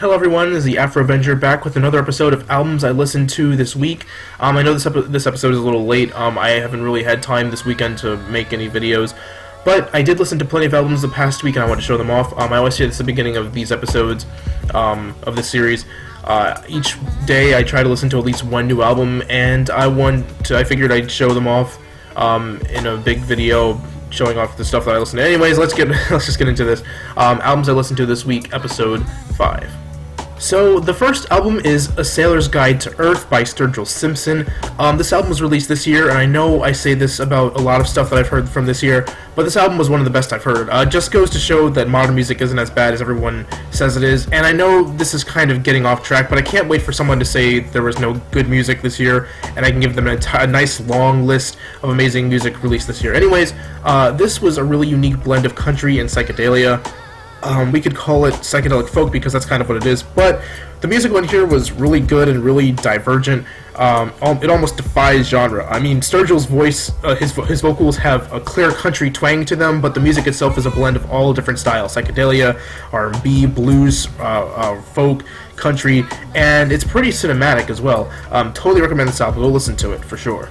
Hello everyone, this is the Afro Avenger back with another episode of albums I listened to this week. I know this episode is a little late. I haven't really had time this weekend to make any videos, but I did listen to plenty of albums the past week and I want to show them off. I always say this at the beginning of these episodes of this series. Each day I try to listen to at least one new album, and I figured I'd show them off in a big video showing off the stuff that I listen to. Anyways, let's just get into this. Albums I listened to this week, episode 5. So, the first album is A Sailor's Guide to Earth by Sturgill Simpson. This album was released this year, and I know I say this about a lot of stuff that I've heard from this year, but this album was one of the best I've heard. Just goes to show that modern music isn't as bad as everyone says it is, and I know this is kind of getting off track, but I can't wait for someone to say there was no good music this year, and I can give them a nice long list of amazing music released this year. Anyways, this was a really unique blend of country and psychedelia. We could call it psychedelic folk because that's kind of what it is, but the music on here was really good and really divergent. It almost defies genre. I mean, Sturgill's voice, his vocals have a clear country twang to them, but the music itself is a blend of all different styles: psychedelia, R&B, blues, folk, country, and it's pretty cinematic as well. Totally recommend this album. Go listen to it for sure.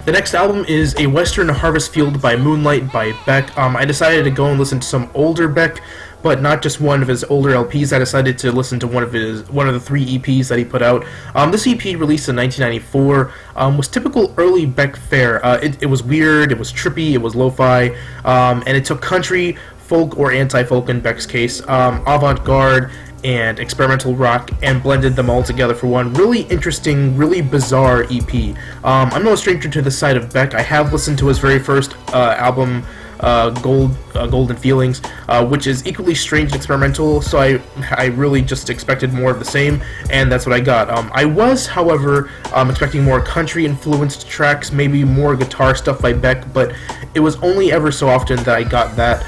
The next album is A Western Harvest Field by Moonlight by Beck. I decided to go and listen to some older Beck, but not just one of his older LPs. I decided to listen to one of the 3 EPs that he put out. This EP, released in 1994, was typical early Beck fare. It was weird, it was trippy, it was lo-fi, and it took country, folk, or anti-folk in Beck's case, avant-garde, and experimental rock, and blended them all together for one really interesting, really bizarre EP. I'm no stranger to the side of Beck. I have listened to his very first album, Golden Feelings, which is equally strange and experimental, so I really just expected more of the same, and that's what I got. I was, however, expecting more country-influenced tracks, maybe more guitar stuff by Beck, but it was only ever so often that I got that,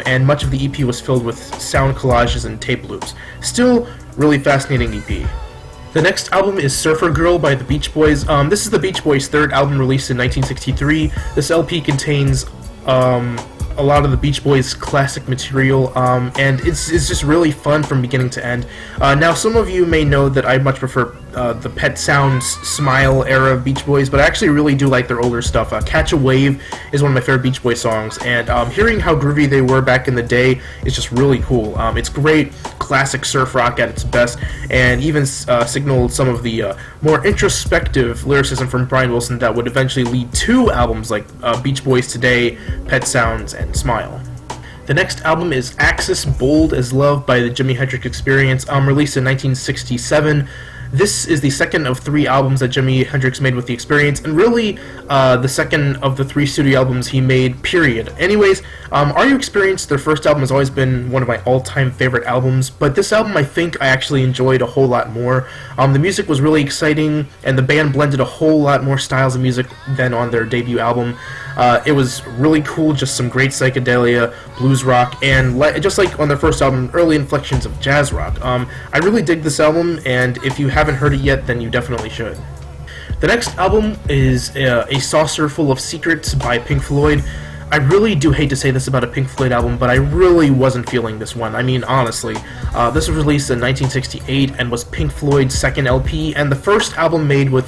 and much of the EP was filled with sound collages and tape loops. Still, really fascinating EP. The next album is Surfer Girl by the Beach Boys. This is the Beach Boys' third album, released in 1963. This LP contains a lot of the Beach Boys' classic material, and it's just really fun from beginning to end. Now, some of you may know that I much prefer the Pet Sounds Smile era of Beach Boys, but I actually really do like their older stuff. Catch a Wave is one of my favorite Beach Boys songs, and hearing how groovy they were back in the day is just really cool. It's great classic surf rock at its best, and even signaled some of the more introspective lyricism from Brian Wilson that would eventually lead to albums like Beach Boys Today, Pet Sounds, and Smile. The next album is Axis Bold as Love by the Jimi Hendrix Experience, released in 1967. This is the second of 3 albums that Jimi Hendrix made with the Experience, and really the second of the 3 studio albums he made, period. Anyways, Are You Experience, their first album, has always been one of my all-time favorite albums, but this album I think I actually enjoyed a whole lot more. The music was really exciting, and the band blended a whole lot more styles of music than on their debut album. It was really cool, just some great psychedelia, blues rock, and just like on their first album, early inflections of jazz rock. I really dig this album, and if you haven't heard it yet, then you definitely should. The next album is A Saucer Full of Secrets by Pink Floyd. I really do hate to say this about a Pink Floyd album, but I really wasn't feeling this one. I mean, honestly. This was released in 1968 and was Pink Floyd's second LP, and the first album made with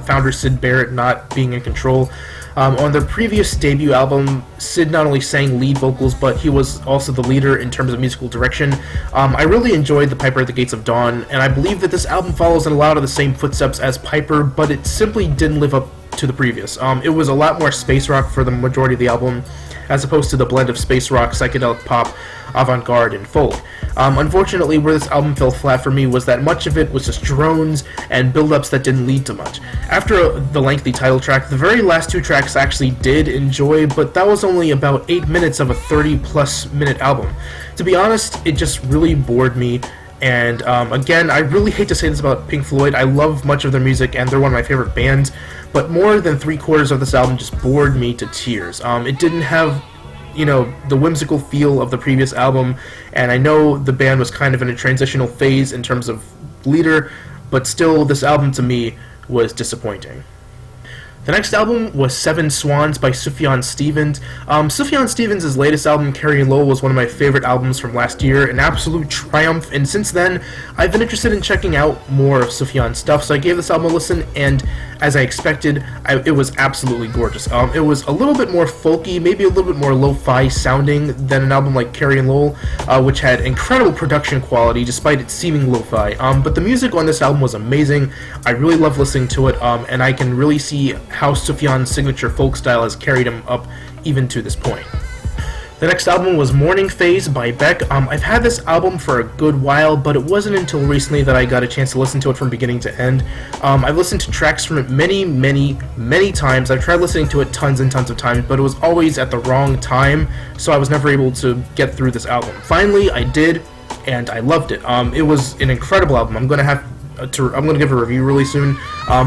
founder Syd Barrett not being in control. On their previous debut album, Syd not only sang lead vocals, but he was also the leader in terms of musical direction. I really enjoyed The Piper at the Gates of Dawn, and I believe that this album follows in a lot of the same footsteps as Piper, but it simply didn't live up to the previous. It was a lot more space rock for the majority of the album, as opposed to the blend of space rock, psychedelic pop, avant-garde, and folk. Unfortunately, where this album fell flat for me was that much of it was just drones and build-ups that didn't lead to much. After the lengthy title track, the very last 2 tracks I actually did enjoy, but that was only about 8 minutes of a 30-plus minute album. To be honest, it just really bored me. And again, I really hate to say this about Pink Floyd. I love much of their music, and they're one of my favorite bands, but more than 3/4 of this album just bored me to tears. It didn't have, the whimsical feel of the previous album, and I know the band was kind of in a transitional phase in terms of leader, but still, this album to me was disappointing. The next album was Seven Swans by Sufjan Stevens. Sufjan Stevens' latest album, Carrie Lowell, was one of my favorite albums from last year, an absolute triumph, and since then, I've been interested in checking out more of Sufjan's stuff, so I gave this album a listen, and as I expected, it was absolutely gorgeous. It was a little bit more folky, maybe a little bit more lo-fi sounding than an album like Carrie Lowell, which had incredible production quality despite it seeming lo-fi, but the music on this album was amazing. I really love listening to it, and I can really see how Sufjan's signature folk style has carried him up even to this point. The next album was Mourning Phase by Beck. I've had this album for a good while, but it wasn't until recently that I got a chance to listen to it from beginning to end. I've listened to tracks from it many times. I've tried listening to it tons and tons of times, but it was always at the wrong time, so I was never able to get through this album. Finally, I did, and I loved it. It was an incredible album. I'm going to give a review really soon,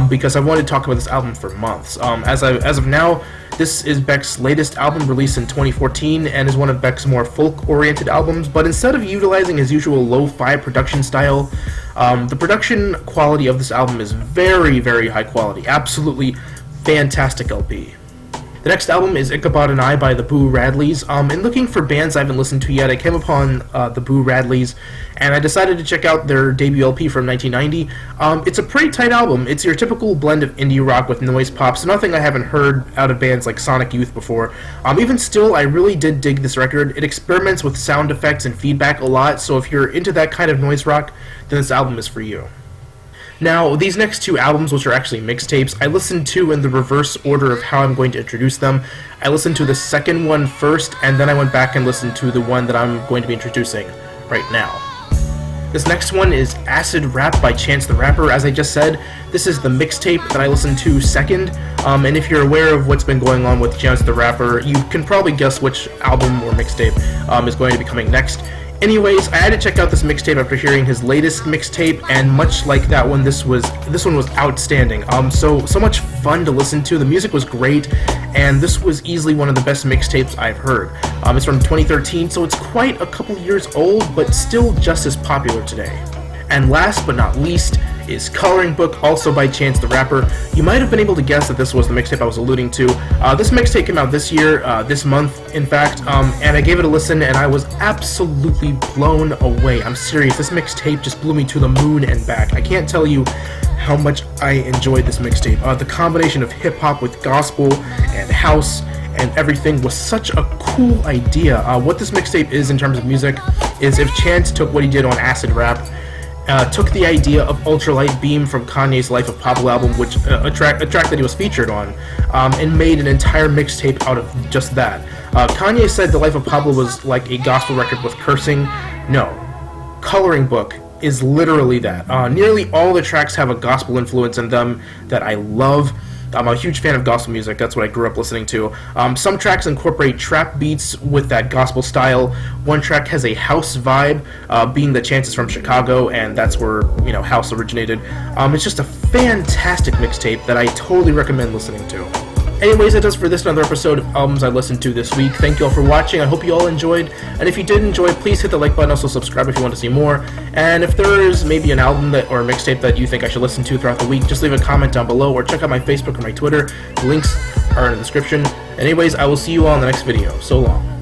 because I've wanted to talk about this album for months. As of now, this is Beck's latest album, released in 2014, and is one of Beck's more folk-oriented albums, but instead of utilizing his usual lo-fi production style, the production quality of this album is very high quality. Absolutely fantastic LP. The next album is Ichabod and I by the Boo Radleys. In looking for bands I haven't listened to yet, I came upon the Boo Radleys, and I decided to check out their debut LP from 1990. It's a pretty tight album. It's your typical blend of indie rock with noise pop, so nothing I haven't heard out of bands like Sonic Youth before. Even still, I really did dig this record. It experiments with sound effects and feedback a lot, so if you're into that kind of noise rock, then this album is for you. Now, these next two albums, which are actually mixtapes, I listened to in the reverse order of how I'm going to introduce them. I listened to the second one first, and then I went back and listened to the one that I'm going to be introducing right now. This next one is Acid Rap by Chance the Rapper. As I just said, this is the mixtape that I listened to second, and if you're aware of what's been going on with Chance the Rapper, you can probably guess which album or mixtape is going to be coming next. Anyways, I had to check out this mixtape after hearing his latest mixtape, and much like that one, this one was outstanding. So much fun to listen to. The music was great, and this was easily one of the best mixtapes I've heard. It's from 2013, so it's quite a couple years old, but still just as popular today. And last but not least is Coloring Book, also by Chance the Rapper. You might have been able to guess that this was the mixtape I was alluding to. This mixtape came out this year, this month, in fact, and I gave it a listen, and I was absolutely blown away. I'm serious, this mixtape just blew me to the moon and back. I can't tell you how much I enjoyed this mixtape. The combination of hip-hop with gospel and house and everything was such a cool idea. What this mixtape is in terms of music is if Chance took what he did on Acid Rap, took the idea of Ultralight Beam from Kanye's Life of Pablo album, which a track that he was featured on, and made an entire mixtape out of just that. Kanye said the Life of Pablo was like a gospel record with cursing. No. Coloring Book is literally that. Nearly all the tracks have a gospel influence in them that I love. I'm a huge fan of gospel music. That's what I grew up listening to. Some tracks incorporate trap beats with that gospel style. One track has a house vibe, being that Chance is from Chicago, and that's where, house originated. It's just a fantastic mixtape that I totally recommend listening to. Anyways, that does for this another episode of Albums I Listened to this week. Thank you all for watching. I hope you all enjoyed. And if you did enjoy, please hit the like button. Also subscribe if you want to see more. And if there is maybe an album or a mixtape that you think I should listen to throughout the week, just leave a comment down below or check out my Facebook or my Twitter. The links are in the description. Anyways, I will see you all in the next video. So long.